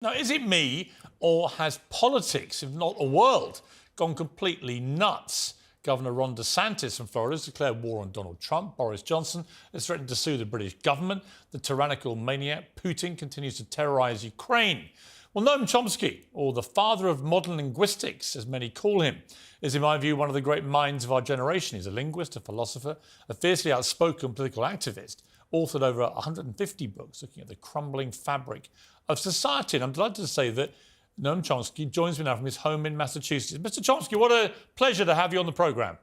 Now, is it me, or has politics, if not the world, gone completely nuts? Governor Ron DeSantis from Florida has declared war on Donald Trump. Boris Johnson has threatened to sue the British government. The tyrannical maniac Putin continues to terrorise Ukraine. Well, Noam Chomsky, or the father of modern linguistics, as many call him, is, in my view, one of the great minds of our generation. He's a linguist, a philosopher, a fiercely outspoken political activist, authored over 150 books looking at the crumbling fabric of society. And I'm delighted to say that Noam Chomsky joins me now from his home in Massachusetts. Mr. Chomsky, what a pleasure to have you on the programme.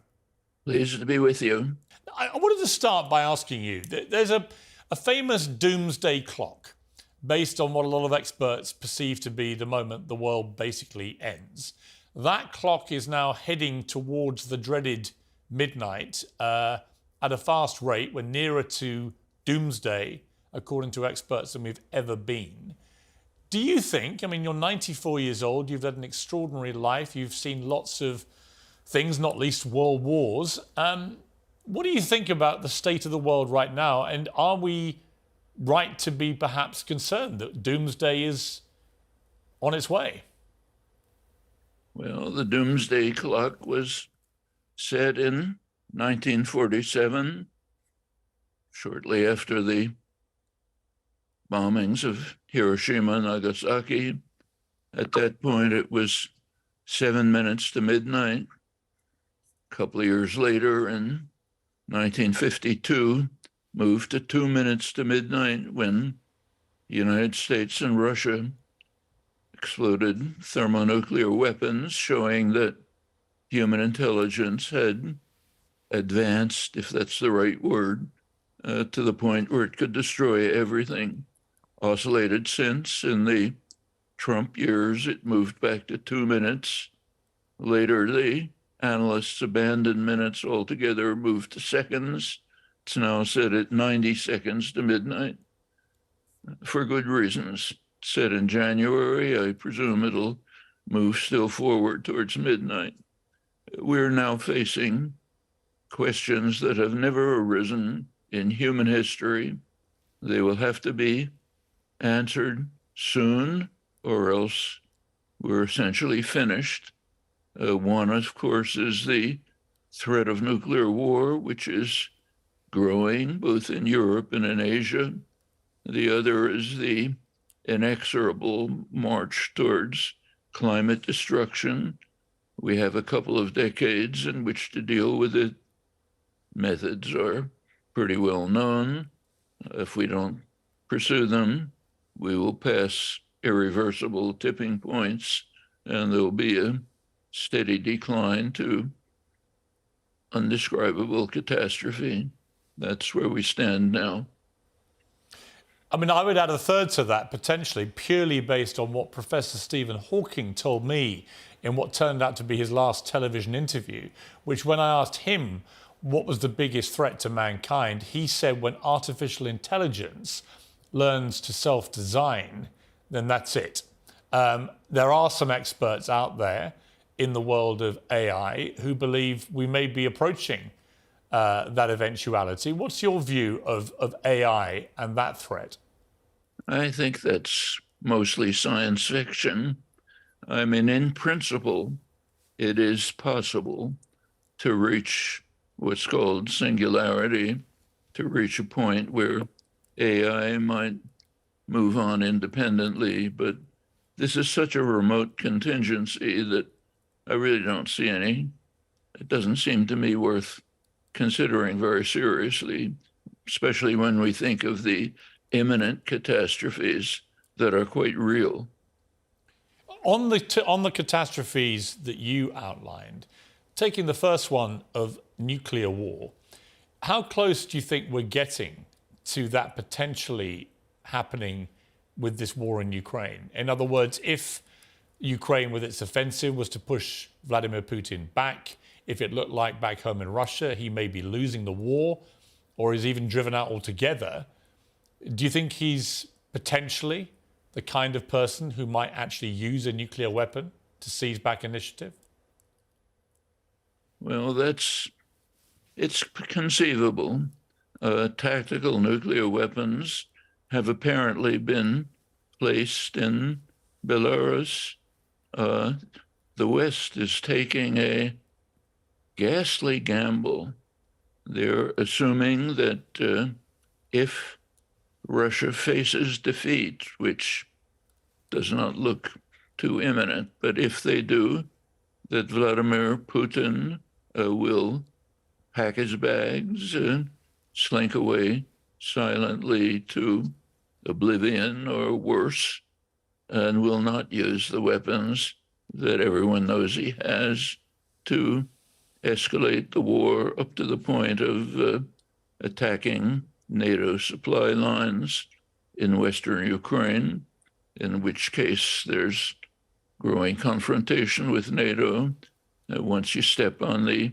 Pleased to be with you. I wanted to start by asking you, there's a famous doomsday clock based on what a lot of experts perceive to be the moment the world basically ends. That clock is now heading towards the dreaded midnight at a fast rate. We're nearer to doomsday, according to experts, than we've ever been. Do you think, I mean, you're 94 years old, you've led an extraordinary life, you've seen lots of things, not least world wars. What do you think about the state of the world right now? And are we right to be perhaps concerned that doomsday is on its way? Well, the doomsday clock was set in 1947, shortly after the bombings of Hiroshima and Nagasaki. At that point, it was 7 minutes to midnight. A couple of years later, in 1952, moved to 2 minutes to midnight when the United States and Russia exploded thermonuclear weapons, showing that human intelligence had advanced, if that's the right word, to the point where it could destroy everything. Oscillated since. In the Trump years, it moved back to 2 minutes. Later, the analysts abandoned minutes altogether, moved to seconds. It's now set at 90 seconds to midnight, for good reasons. Set in January, I presume it'll move still forward towards midnight. We're now facing questions that have never arisen in human history. They will have to be answered soon, or else we're essentially finished. One, of course, is the threat of nuclear war, which is growing both in Europe and in Asia. The other is the inexorable march towards climate destruction. We have a couple of decades in which to deal with it. Methods are pretty well known. If we don't pursue them, we will pass irreversible tipping points, and there'll be a steady decline to undescribable catastrophe. That's where we stand now. I mean, I would add a third to that, potentially, purely based on what Professor Stephen Hawking told me in what turned out to be his last television interview, which when I asked him what was the biggest threat to mankind, he said when artificial intelligence learns to self-design, then that's it. There are some experts out there in the world of AI who believe we may be approaching that eventuality. What's your view of AI and that threat? I think that's mostly science fiction. I mean, in principle, it is possible to reach what's called singularity, to reach a point where AI might move on independently, but this is such a remote contingency that I really don't see any. It doesn't seem to me worth considering very seriously, especially when we think of the imminent catastrophes that are quite real. On the catastrophes that you outlined, taking the first one of nuclear war, how close do you think we're getting to that potentially happening with this war in Ukraine? In other words, if Ukraine with its offensive was to push Vladimir Putin back, if it looked like back home in Russia he may be losing the war or is even driven out altogether, do you think he's potentially the kind of person who might actually use a nuclear weapon to seize back initiative? Well, it's conceivable. Tactical nuclear weapons have apparently been placed in Belarus, the West is taking a ghastly gamble. They're assuming that if Russia faces defeat, which does not look too imminent, but if they do, that Vladimir Putin will pack his bags and slink away silently to oblivion or worse, and will not use the weapons that everyone knows he has to escalate the war up to the point of attacking NATO supply lines in Western Ukraine, in which case there's growing confrontation with NATO. Once you step on the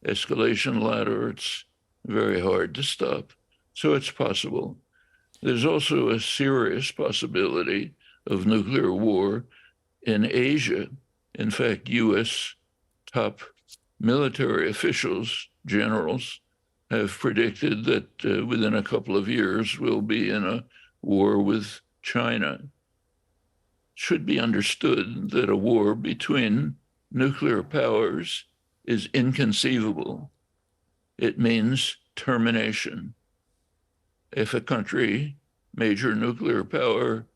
escalation ladder, it's very hard to stop. So it's possible. There's also a serious possibility of nuclear war in Asia. In fact, US top military officials, generals, have predicted that within a couple of years we'll be in a war with China. It should be understood that a war between nuclear powers is inconceivable. It means termination. If a country, major nuclear power,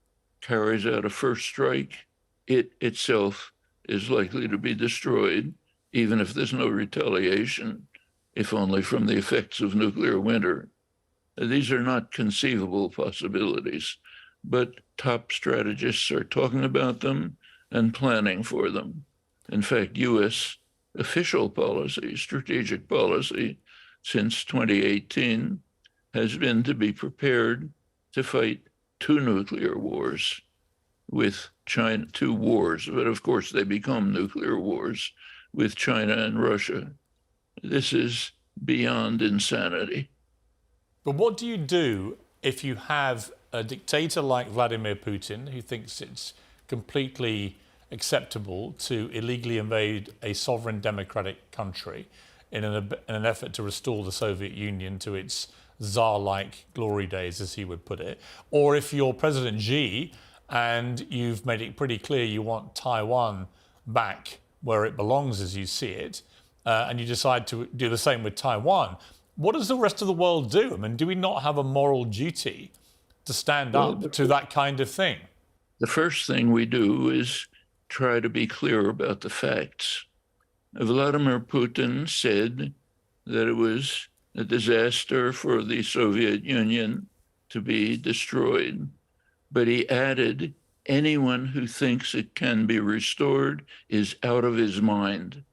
carries out a first strike, it itself is likely to be destroyed, even if there's no retaliation, if only from the effects of nuclear winter. These are not conceivable possibilities, but top strategists are talking about them and planning for them. In fact, US official policy, strategic policy, since 2018 has been to be prepared to fight two nuclear wars with China, two wars, but of course they become nuclear wars with China and Russia. This is beyond insanity. But what do you do if you have a dictator like Vladimir Putin who thinks it's completely acceptable to illegally invade a sovereign democratic country in an effort to restore the Soviet Union to its Tsar-like glory days, as he would put it? Or if you're President Xi and you've made it pretty clear you want Taiwan back where it belongs as you see it, and you decide to do the same with Taiwan, what does the rest of the world do? I mean, do we not have a moral duty to stand up to that kind of thing? The first thing we do is try to be clear about the facts. Vladimir Putin said that it was a disaster for the Soviet Union to be destroyed, but he added, anyone who thinks it can be restored is out of his mind.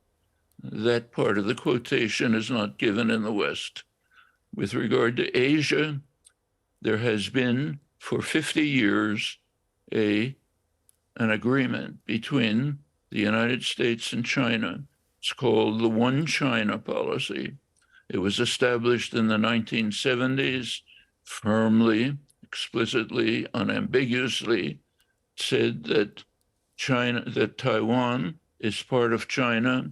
That part of the quotation is not given in the West. With regard to Asia, there has been for 50 years an agreement between the United States and China. It's called the One China policy. It was established in the 1970s, firmly, explicitly, unambiguously said that Taiwan is part of China,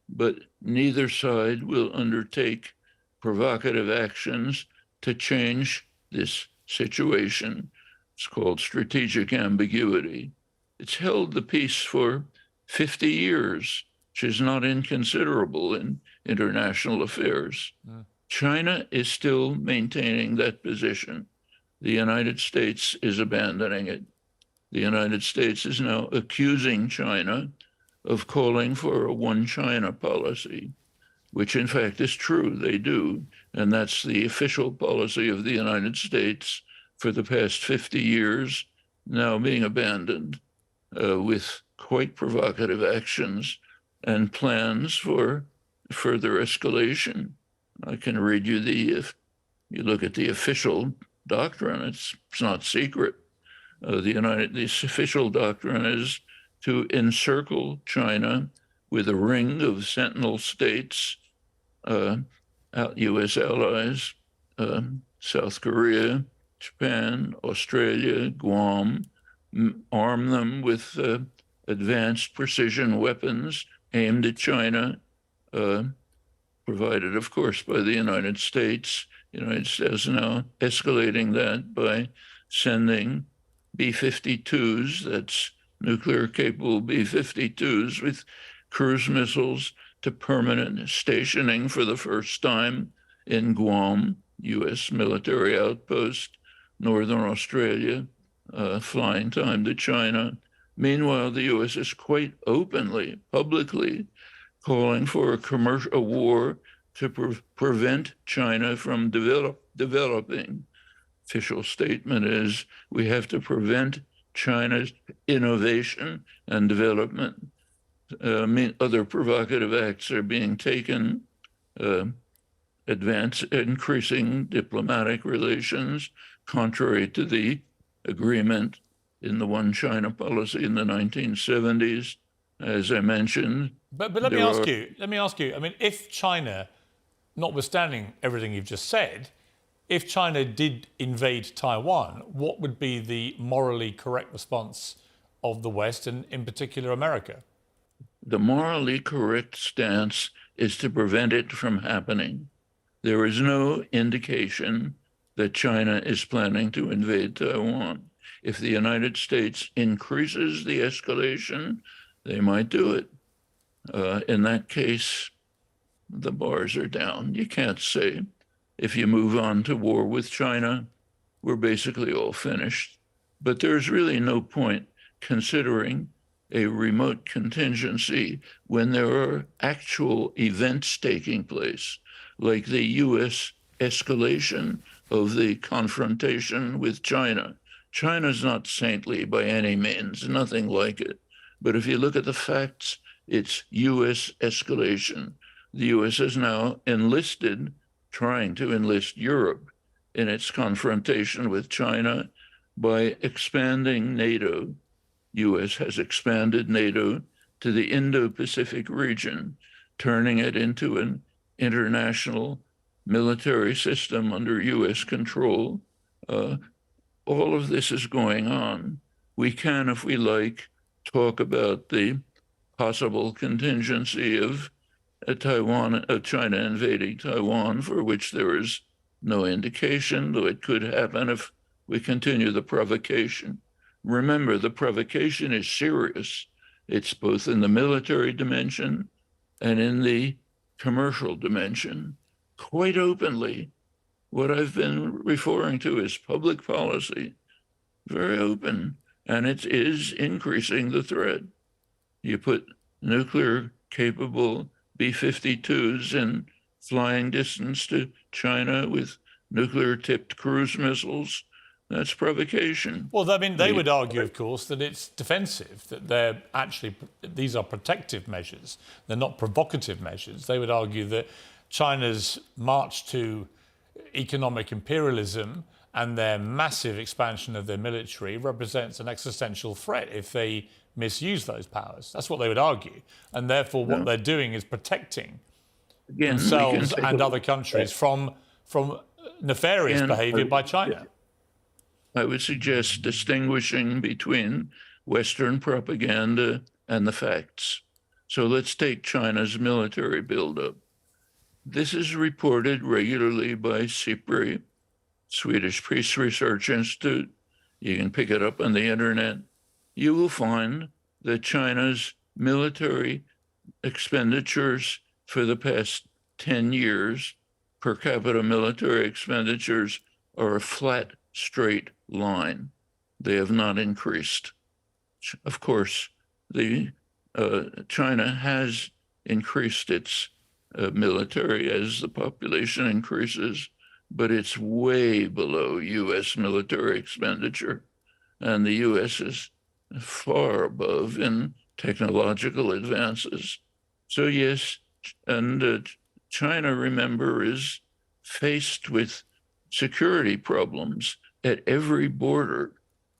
but neither side will undertake provocative actions to change this situation. It's called strategic ambiguity. It's held the peace for 50 years, which is not inconsiderable in international affairs. China is still maintaining that position. The United States is abandoning it. The United States is now accusing China of calling for a one China policy, which in fact is true, they do. And that's the official policy of the United States for the past 50 years, now being abandoned with quite provocative actions and plans for further escalation. I can read you if you look at the official doctrine, it's not secret. This official doctrine is to encircle China with a ring of sentinel states, US allies, South Korea, Japan, Australia, Guam, arm them with advanced precision weapons aimed at China, provided, of course, by the United States. The United States is now escalating that by sending B-52s, that's nuclear-capable B-52s with cruise missiles to permanent stationing for the first time in Guam, U.S. military outpost, Northern Australia, flying time to China. Meanwhile, the U.S. is quite openly, publicly, calling for a war to prevent China from developing. Official statement is we have to prevent China's innovation and development. Other provocative acts are being taken, increasing diplomatic relations, contrary to the agreement in the One China policy in the 1970s, as I mentioned. But let me ask you. I mean, if China, notwithstanding everything you've just said, if China did invade Taiwan, what would be the morally correct response of the West and in particular America? The morally correct stance is to prevent it from happening. There is no indication that China is planning to invade Taiwan. If the United States increases the escalation, they might do it. In that case, the bars are down. You can't say, if you move on to war with China, we're basically all finished. But there's really no point considering a remote contingency when there are actual events taking place, like the US escalation of the confrontation with China. China's not saintly by any means, nothing like it. But if you look at the facts, it's US escalation. The US is now trying to enlist Europe in its confrontation with China by expanding NATO. US has expanded NATO to the Indo-Pacific region, turning it into an international military system under US control. All of this is going on. We can, if we like, talk about the possible contingency of China invading Taiwan, for which there is no indication, though it could happen if we continue the provocation. Remember, the provocation is serious. It's both in the military dimension and in the commercial dimension. Quite openly, what I've been referring to is public policy, very open, and it is increasing the threat. You put nuclear-capable B-52s in flying distance to China with nuclear-tipped cruise missiles, that's provocation. Well, I mean, they would argue, of course, that it's defensive, that these are protective measures. They're not provocative measures. They would argue that China's march to economic imperialism and their massive expansion of their military represents an existential threat if they misuse those powers. That's what they would argue. And therefore, what they're doing is protecting themselves and other countries from nefarious behavior by China. I would suggest distinguishing between Western propaganda and the facts. So let's take China's military buildup. This is reported regularly by SIPRI, Swedish Peace Research Institute. You can pick it up on the internet. You will find that China's military expenditures for the past 10 years, per capita military expenditures, are a flat, straight line. They have not increased. Of course, China has increased its military as the population increases, but it's way below US military expenditure. And the US is far above in technological advances. So yes, and China, remember, is faced with security problems at every border.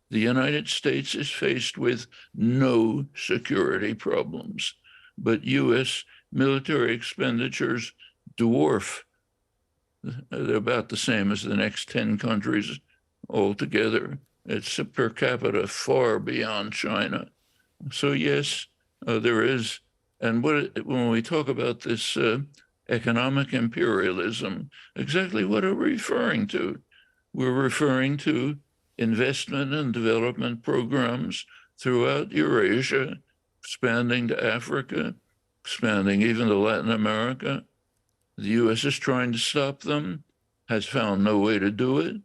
The United States is faced with no security problems, but US military expenditures dwarf. They're about the same as the next 10 countries altogether. It's per capita far beyond China. So yes, there is. And when we talk about this economic imperialism, exactly what are we referring to? We're referring to investment and development programs throughout Eurasia, expanding to Africa, expanding even to Latin America. The U.S. is trying to stop them, has found no way to do it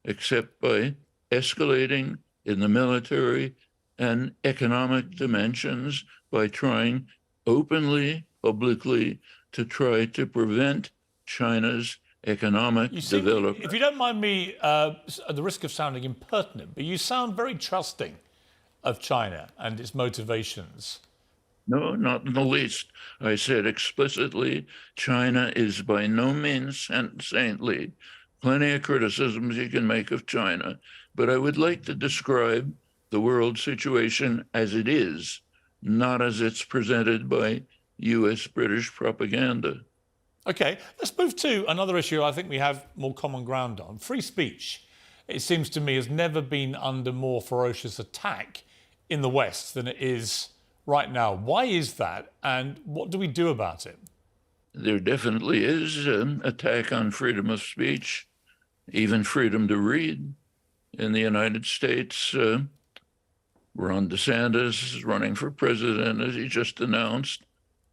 except by escalating in the military and economic dimensions, by trying openly, publicly, to try to prevent China's economic development. If you don't mind me, at the risk of sounding impertinent, but you sound very trusting of China and its motivations. No, not in the least. I said explicitly, China is by no means saintly. Plenty of criticisms you can make of China, but I would like to describe the world situation as it is, not as it's presented by US British propaganda. Okay, let's move to another issue I think we have more common ground on. Free speech, it seems to me, has never been under more ferocious attack in the West than it is right now. Why is that, and what do we do about it? There definitely is an attack on freedom of speech, even freedom to read. In the United States, Ron DeSantis is running for president, as he just announced,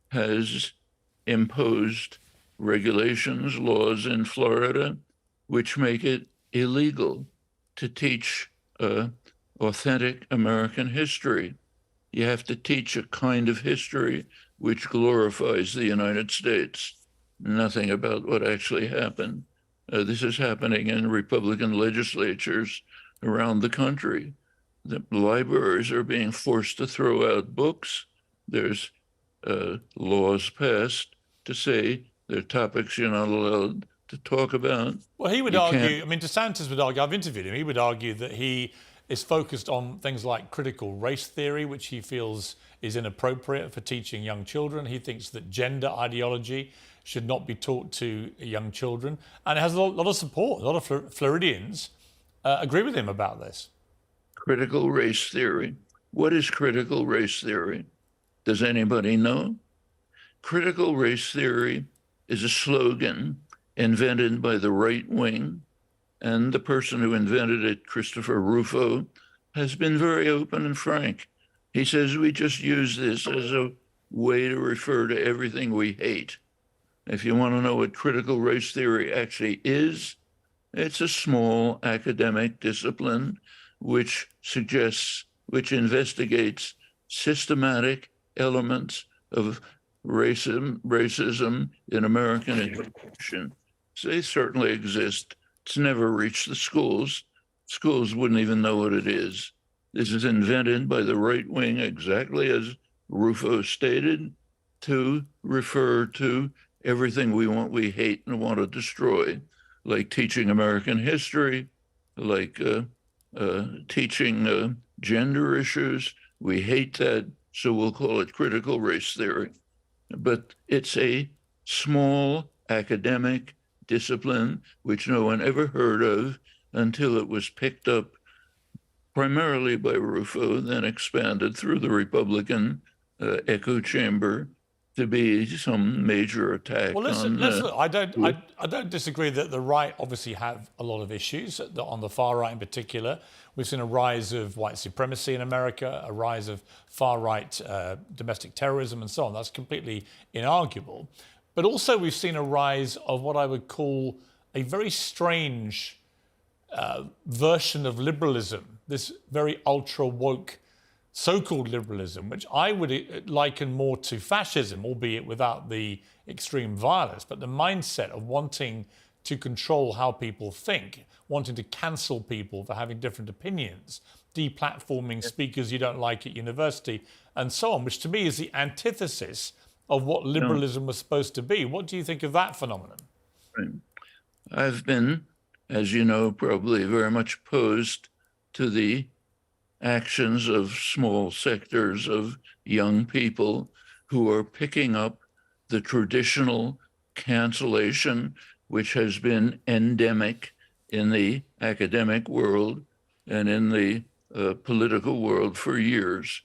has imposed regulations, laws in Florida, which make it illegal to teach authentic American history. You have to teach a kind of history which glorifies the United States, nothing about what actually happened. This is happening in Republican legislatures around the country. The libraries are being forced to throw out books. There's laws passed to say there are topics you're not allowed to talk about. Well, he would argue, I mean, DeSantis would argue, I've interviewed him, he would argue that he is focused on things like critical race theory, which he feels is inappropriate for teaching young children. He thinks that gender ideology should not be taught to young children. And it has a lot of support. A lot of Floridians agree with him about this. Critical race theory. What is critical race theory? Does anybody know? Critical race theory is a slogan invented by the right wing, and the person who invented it, Christopher Rufo, has been very open and frank. He says we just use this as a way to refer to everything we hate. If you want to know what critical race theory actually is, it's a small academic discipline which investigates systematic elements of racism in American education. So they certainly exist. It's never reached the schools. Schools wouldn't even know what it is. This is invented by the right wing, exactly as Rufo stated, to refer to everything we hate and want to destroy, like teaching American history, like teaching gender issues. We hate that, so we'll call it critical race theory. But it's a small academic discipline which no one ever heard of until it was picked up primarily by Rufo, then expanded through the Republican echo chamber to be some major attack. Well, listen, I don't disagree that the right obviously have a lot of issues, on the far right in particular. We've seen a rise of white supremacy in America, a rise of far-right domestic terrorism and so on. That's completely inarguable. But also we've seen a rise of what I would call a very strange version of liberalism, this very ultra-woke so-called liberalism, which I would liken more to fascism, albeit without the extreme violence, but the mindset of wanting to control how people think, wanting to cancel people for having different opinions, deplatforming speakers you don't like at university, and so on, which to me is the antithesis of what liberalism was supposed to be. What do you think of that phenomenon? I've been, as you know, probably very much opposed to the actions of small sectors of young people who are picking up the traditional cancellation, which has been endemic in the academic world and in the political world for years.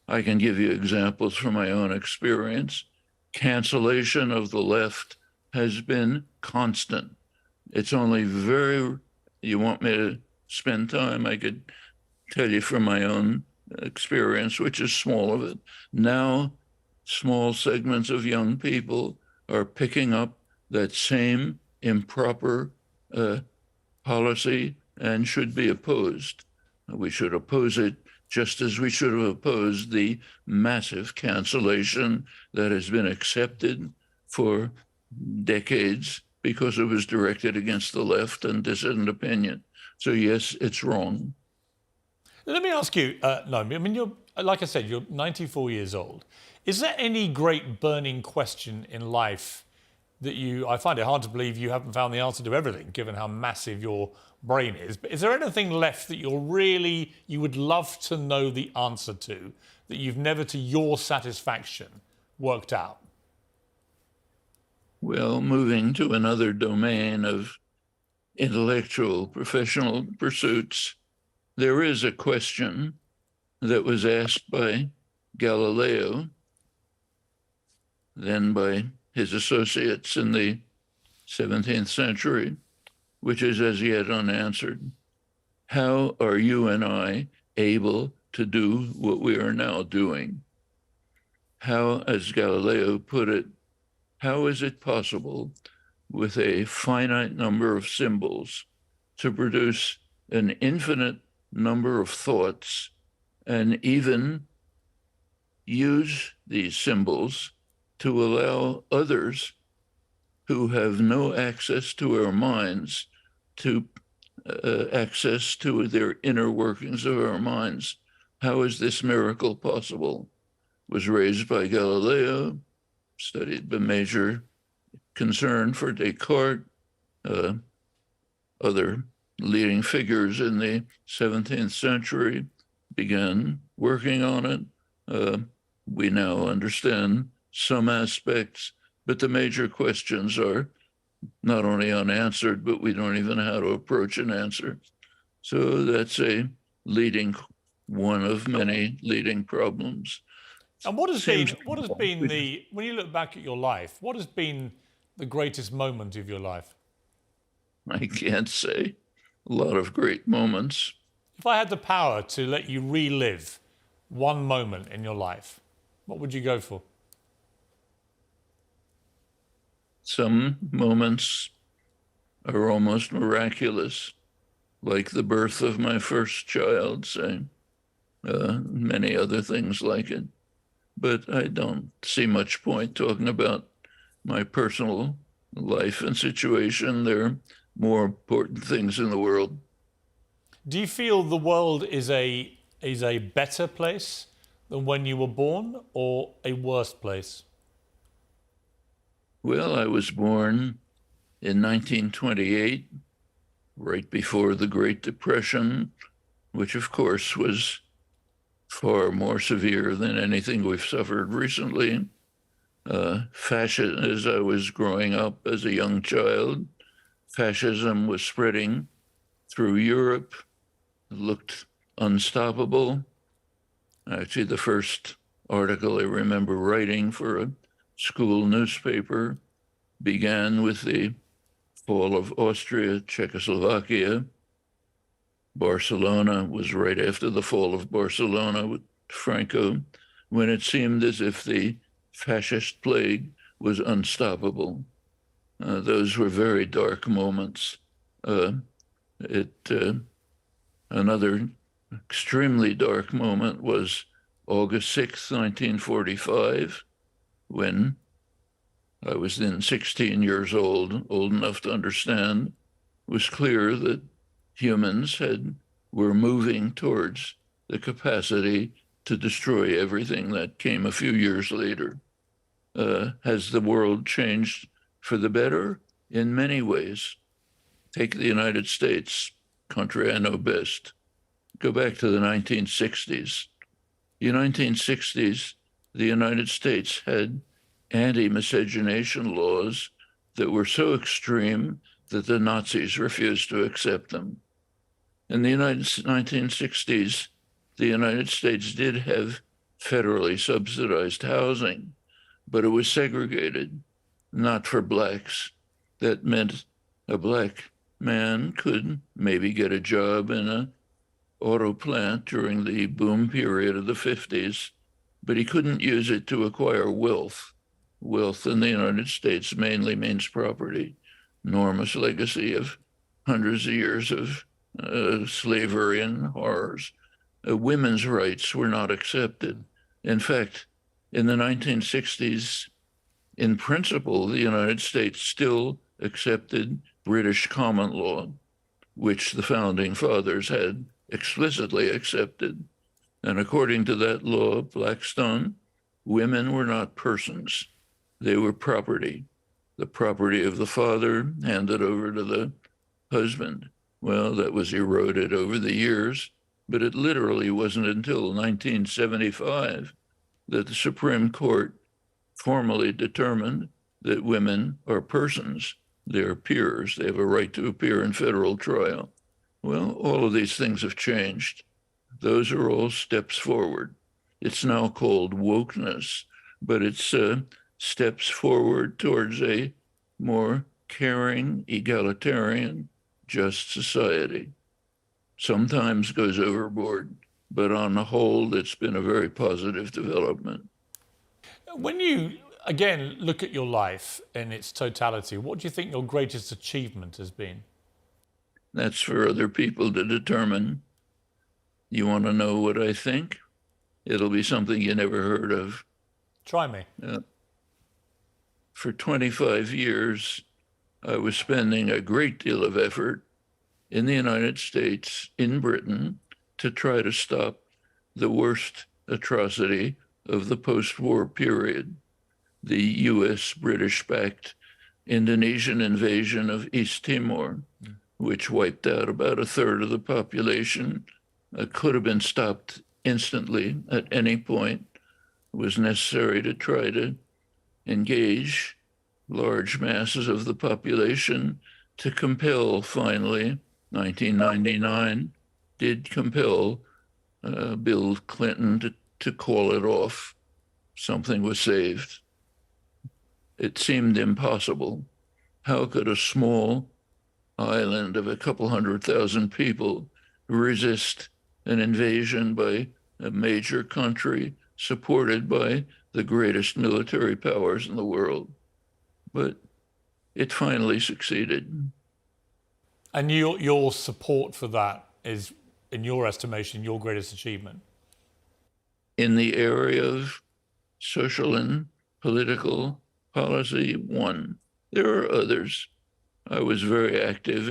I can give you examples from my own experience. Cancellation of the left has been constant. It's only you want me to spend time, I could tell you from my own experience, which is small of it. Now, small segments of young people are picking up that same improper policy and should be opposed. We should oppose it just as we should have opposed the massive cancellation that has been accepted for decades because it was directed against the left and dissident opinion. So yes, it's wrong. Let me ask you, Noam, I mean, like I said, you're 94 years old. Is there any great burning question in life that I find it hard to believe you haven't found the answer to everything, given how massive your brain is. But is there anything left that you would love to know the answer to, that you've never, to your satisfaction, worked out? Well, moving to another domain of intellectual, professional pursuits, there is a question that was asked by Galileo, then by his associates in the 17th century, which is as yet unanswered. How are you and I able to do what we are now doing? How, as Galileo put it, how is it possible with a finite number of symbols to produce an infinite number of thoughts and even use these symbols to allow others who have no access to our minds to access to their inner workings of our minds? How is this miracle possible? Was raised by Galileo, studied by major concern for Descartes, other leading figures in the 17th century began working on it. We now understand some aspects, but the major questions are not only unanswered, but we don't even know how to approach an answer. So that's one of many leading problems. And when you look back at your life, what has been the greatest moment of your life? I can't say. A lot of great moments. If I had the power to let you relive one moment in your life, what would you go for? Some moments are almost miraculous, like the birth of my first child, say, many other things like it. But I don't see much point talking about my personal life and situation. There are more important things in the world. Do you feel the world is a better place than when you were born, or a worse place? Well, I was born in 1928, right before the Great Depression, which of course was far more severe than anything we've suffered recently. As I was growing up as a young child, fascism was spreading through Europe. It looked unstoppable. Actually, the first article I remember writing for a school newspaper began with the fall of Austria, Czechoslovakia. Barcelona was right after the fall of Barcelona with Franco, when it seemed as if the fascist plague was unstoppable. Those were very dark moments. Another extremely dark moment was August 6th, 1945, when I was then 16 years old enough to understand. It was clear that humans were moving towards the capacity to destroy everything that came a few years later. Has the world changed for the better? In many ways. Take the United States, country I know best. Go back to the 1960s. The 1960s, the United States had anti-miscegenation laws that were so extreme that the Nazis refused to accept them. In the 1960s, the United States did have federally subsidized housing, but it was segregated, not for blacks. That meant a black man could maybe get a job in an auto plant during the boom period of the 50s, but he couldn't use it to acquire wealth. Wealth in the United States mainly means property, enormous legacy of hundreds of years of slavery and horrors. Women's rights were not accepted. In fact, in the 1960s, in principle, the United States still accepted British common law, which the founding fathers had explicitly accepted. And according to that law, Blackstone, women were not persons. They were property, the property of the father handed over to the husband. Well, that was eroded over the years, but it literally wasn't until 1975 that the Supreme Court formally determined that women are persons. They're peers. They have a right to appear in federal trial. Well, all of these things have changed. Those are all steps forward. It's now called wokeness, but it's steps forward towards a more caring, egalitarian, just society. Sometimes goes overboard, but on the whole, it's been a very positive development. When you, again, look at your life in its totality, what do you think your greatest achievement has been? That's for other people to determine. You want to know what I think? It'll be something you never heard of. Try me. For 25 years, I was spending a great deal of effort in the United States, in Britain, to try to stop the worst atrocity of the post-war period, the US British-backed Indonesian invasion of East Timor, which wiped out about a third of the population. Could have been stopped instantly at any point. It was necessary to try to engage large masses of the population to compel, finally, 1999 did compel Bill Clinton to call it off. Something was saved. It seemed impossible. How could a small island of a couple 100,000 people resist an invasion by a major country supported by the greatest military powers in the world? But it finally succeeded. And your support for that is, in your estimation, your greatest achievement? In the area of social and political policy, one. There are others. I was very active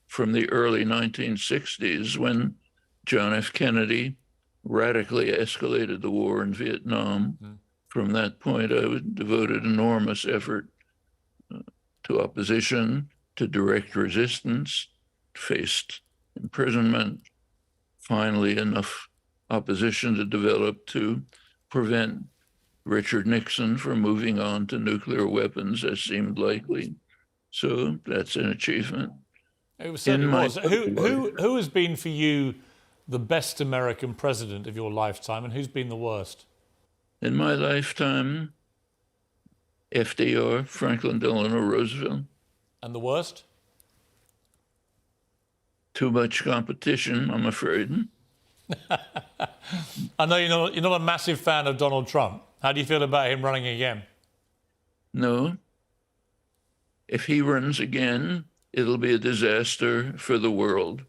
from the early 1960s when John F. Kennedy radically escalated the war in Vietnam. From that point, I devoted enormous effort to opposition, to direct resistance, faced imprisonment, finally enough opposition to develop to prevent Richard Nixon from moving on to nuclear weapons as seemed likely. So that's an achievement. It certainly was. Who has been for you the best American president of your lifetime, and who's been the worst? In my lifetime, FDR, Franklin Delano Roosevelt. And the worst? Too much competition, I'm afraid. I know you're not a massive fan of Donald Trump. How do you feel about him running again? No. If he runs again, it'll be a disaster for the world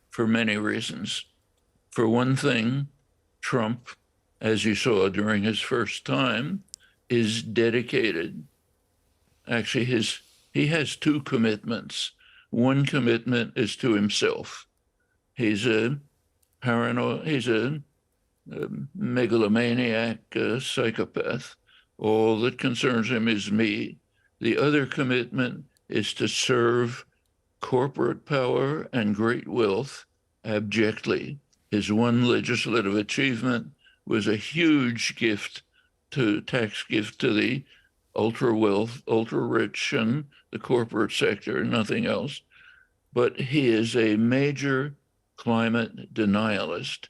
for many reasons. For one thing, Trump, as you saw during his first time, is dedicated. Actually, he has two commitments. One commitment is to himself. He's a paranoid, he's a megalomaniac, psychopath. All that concerns him is me. The other commitment is to serve corporate power and great wealth abjectly. His one legislative achievement was a huge tax gift to the ultra-wealth, ultra-rich, and the corporate sector, nothing else. But he is a major climate denialist.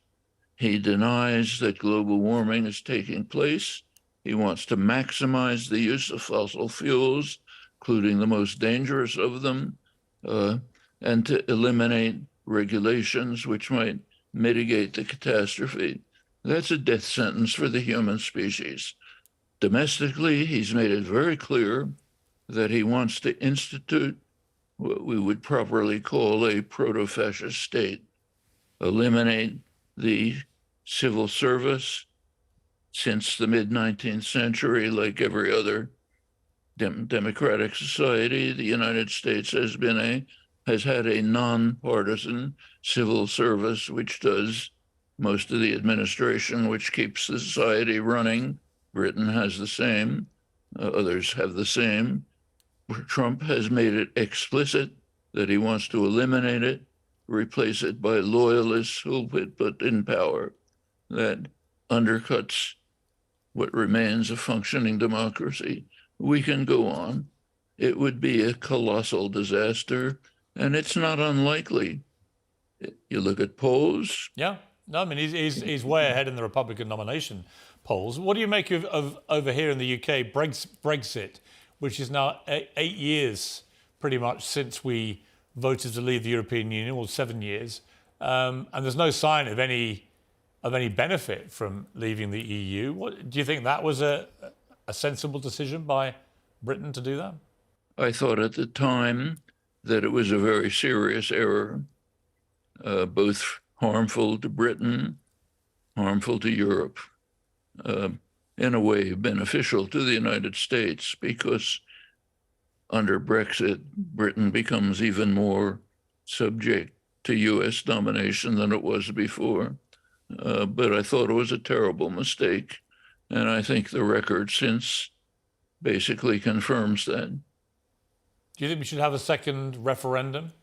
He denies that global warming is taking place. He wants to maximize the use of fossil fuels, including the most dangerous of them, and to eliminate regulations which might mitigate the catastrophe. That's a death sentence for the human species. Domestically, he's made it very clear that he wants to institute what we would properly call a proto-fascist state, eliminate the civil service. Since the mid-19th century, like every other democratic society, the United States has had a nonpartisan civil service, which does most of the administration, which keeps the society running. Britain has the same. Others have the same. Trump has made it explicit that he wants to eliminate it, replace it by loyalists who'll be put in power. That undercuts what remains a functioning democracy. We can go on. It would be a colossal disaster, and it's not unlikely. You look at polls. Yeah, no, I mean, he's way ahead in the Republican nomination polls. What do you make of over here in the UK, Brexit, which is now 8 years pretty much since we voted to leave the European Union, or 7 years, and there's no sign of any benefit from leaving the EU. Do you think that was a sensible decision by Britain to do that? I thought at the time that it was a very serious error, both harmful to Britain, harmful to Europe, in a way beneficial to the United States, because under Brexit, Britain becomes even more subject to US domination than it was before. But I thought it was a terrible mistake. And I think the record since basically confirms that. Do you think we should have a second referendum?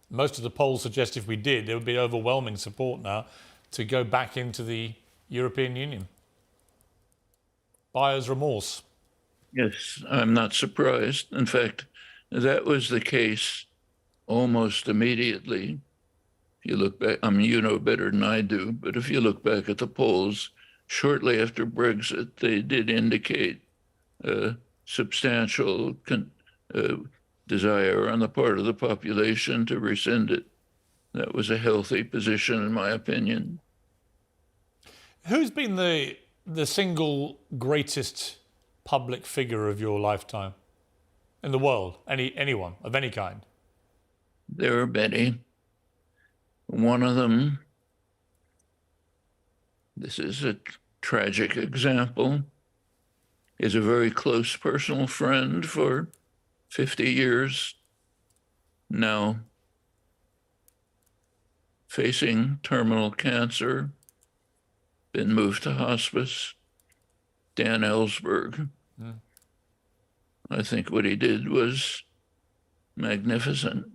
Most of the polls suggest if we did, there would be overwhelming support now to go back into the European Union. Buyer's remorse. Yes, I'm not surprised. In fact, that was the case almost immediately. If you look back, I mean, you know better than I do, but if you look back at the polls, shortly after Brexit, they did indicate substantial desire on the part of the population to rescind it. That was a healthy position, in my opinion. Who's been the single greatest public figure of your lifetime in the world? Anyone of any kind? There are many. One of them, this is a tragic example, is a very close personal friend for 50 years, now facing terminal cancer, been moved to hospice, Dan Ellsberg. I think what he did was magnificent.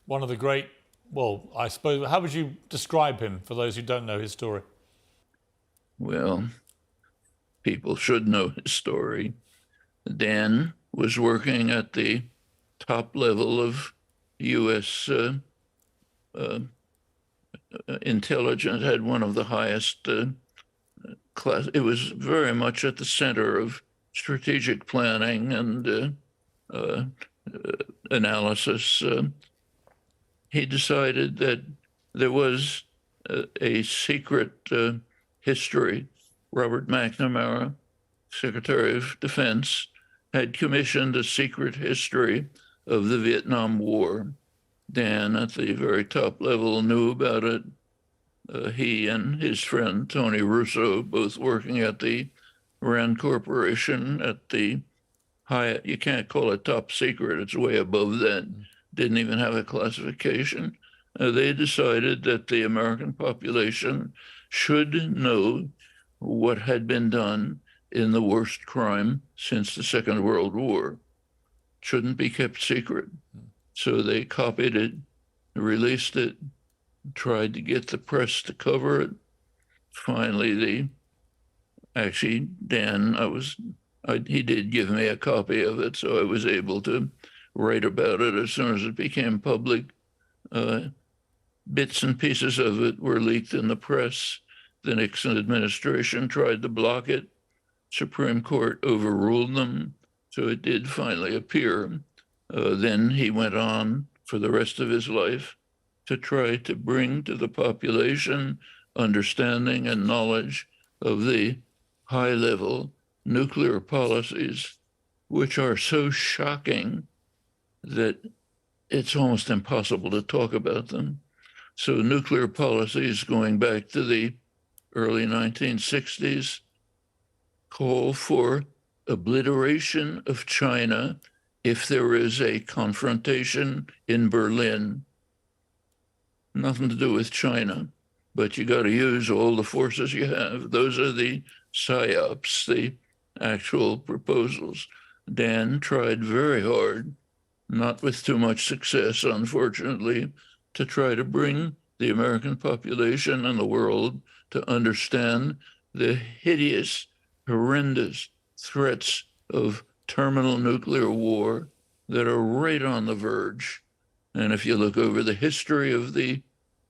One of the great, well, I suppose, how would you describe him for those who don't know his story? Well, people should know his story. Dan was working at the top level of U.S. Intelligence, had one of the highest class. It was very much at the center of strategic planning and analysis. He decided that there was a secret history. Robert McNamara, Secretary of Defense, had commissioned a secret history of the Vietnam War. Dan, at the very top level, knew about it. He and his friend Tony Russo, both working at the Rand Corporation at the high, you can't call it top secret, it's way above that, didn't even have a classification. They decided that the American population should know what had been done in the worst crime since the Second World War. Shouldn't be kept secret. So they copied it, released it, tried to get the press to cover it. Finally, Dan, he did give me a copy of it, so I was able to write about it as soon as it became public. Bits and pieces of it were leaked in the press. The Nixon administration tried to block it. Supreme Court overruled them, so it did finally appear. Then he went on for the rest of his life to try to bring to the population understanding and knowledge of the high-level nuclear policies, which are so shocking that it's almost impossible to talk about them. So nuclear policies going back to the early 1960s call for obliteration of China if there is a confrontation in Berlin. Nothing to do with China, but you got to use all the forces you have. Those are the psyops, the actual proposals. Dan tried very hard, not with too much success, unfortunately, to try to bring the American population and the world to understand the hideous, horrendous threats of terminal nuclear war that are right on the verge. And if you look over the history of the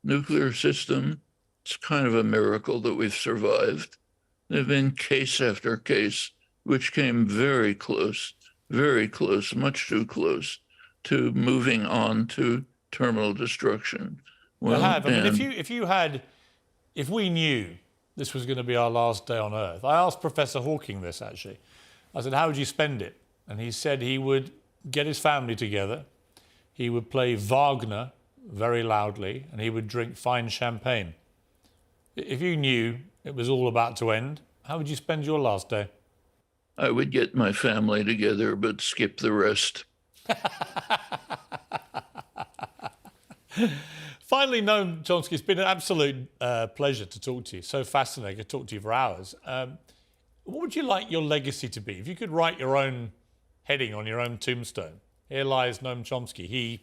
nuclear system, it's kind of a miracle that we've survived. There have been case after case which came very close, much too close to moving on to terminal destruction. Well, I mean, if we knew this was going to be our last day on Earth, I asked Professor Hawking this actually. I said, how would you spend it? And he said he would get his family together, he would play Wagner very loudly, and he would drink fine champagne. If you knew it was all about to end, how would you spend your last day? I would get my family together, but skip the rest. Finally, Noam Chomsky, it's been an absolute pleasure to talk to you. So fascinating. I could talk to you for hours. What would you like your legacy to be? If you could write your own heading on your own tombstone, here lies Noam Chomsky.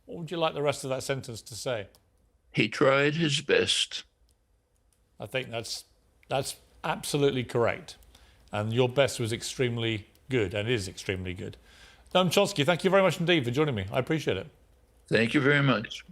What would you like the rest of that sentence to say? He tried his best. I think that's absolutely correct. And your best was extremely good, and is extremely good. Noam Chomsky, thank you very much indeed for joining me. I appreciate it. Thank you very much.